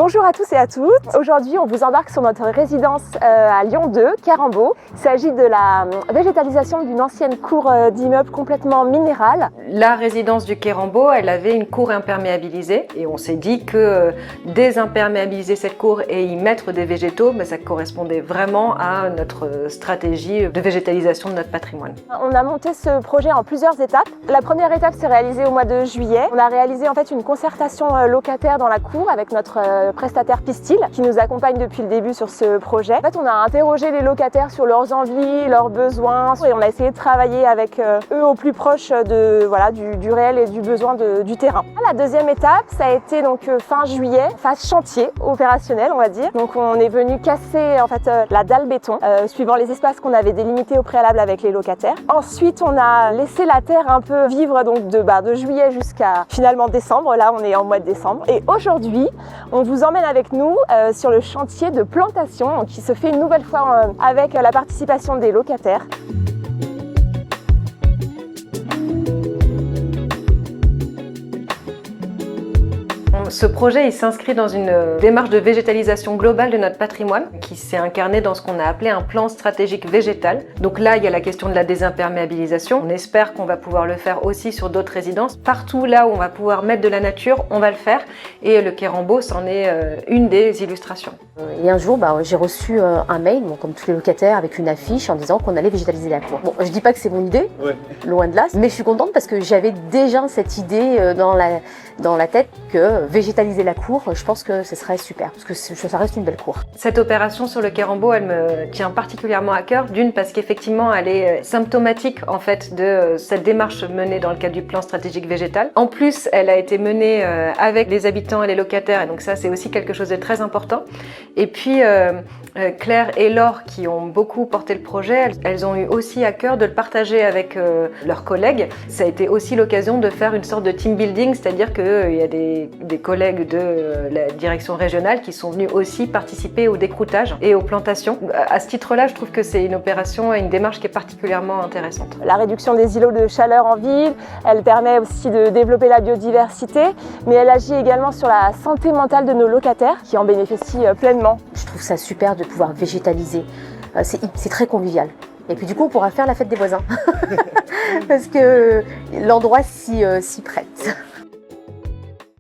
Bonjour à tous et à toutes. Aujourd'hui, on vous embarque sur notre résidence à Lyon 2, Quérimbeau. Il s'agit de la végétalisation d'une ancienne cour d'immeuble complètement minérale. La résidence du Quérimbeau, elle avait une cour imperméabilisée et on s'est dit que désimperméabiliser cette cour et y mettre des végétaux, ça correspondait vraiment à notre stratégie de végétalisation de notre patrimoine. On a monté ce projet en plusieurs étapes. La première étape s'est réalisée au mois de juillet. On a réalisé en fait une concertation locataire dans la cour avec notre prestataire Pistil qui nous accompagne depuis le début sur ce projet. En fait, on a interrogé les locataires sur leurs envies, leurs besoins et on a essayé de travailler avec eux au plus proche du réel et du besoin du terrain. La deuxième étape, ça a été donc fin juillet, phase chantier opérationnel, on va dire. Donc on est venu casser en fait la dalle béton suivant les espaces qu'on avait délimités au préalable avec les locataires. Ensuite, on a laissé la terre un peu vivre donc de juillet jusqu'à finalement décembre. Là, on est en mois de décembre. Et aujourd'hui, on vous emmène avec nous sur le chantier de plantation qui se fait une nouvelle fois avec la participation des locataires. Ce projet il s'inscrit dans une démarche de végétalisation globale de notre patrimoine qui s'est incarnée dans ce qu'on a appelé un plan stratégique végétal. Donc là, il y a la question de la désimperméabilisation. On espère qu'on va pouvoir le faire aussi sur d'autres résidences. Partout là où on va pouvoir mettre de la nature, on va le faire. Et le Quérimbeau, c'en est une des illustrations. Et un jour, j'ai reçu un mail, comme tous les locataires, avec une affiche en disant qu'on allait végétaliser la cour. Bon, je dis pas que c'est mon idée, loin de là, mais je suis contente parce que j'avais déjà cette idée dans la tête que végétaliser la cour, je pense que ce serait super, parce que ça reste une belle cour. Cette opération sur le Quérimbeau, elle me tient particulièrement à cœur, d'une parce qu'effectivement elle est symptomatique en fait de cette démarche menée dans le cadre du plan stratégique végétal. En plus, elle a été menée avec les habitants et les locataires, et donc ça c'est aussi quelque chose de très important. Et puis Claire et Laure, qui ont beaucoup porté le projet, elles ont eu aussi à cœur de le partager avec leurs collègues. Ça a été aussi l'occasion de faire une sorte de team building, c'est-à-dire qu'il y a des collègues de la direction régionale qui sont venus aussi participer au décroutage et aux plantations. À ce titre-là, je trouve que c'est une opération et une démarche qui est particulièrement intéressante. La réduction des îlots de chaleur en ville, elle permet aussi de développer la biodiversité, mais elle agit également sur la santé mentale de nos locataires qui en bénéficient pleinement. Je trouve ça super de pouvoir végétaliser, c'est très convivial. Et puis du coup, on pourra faire la fête des voisins, parce que l'endroit s'y prête.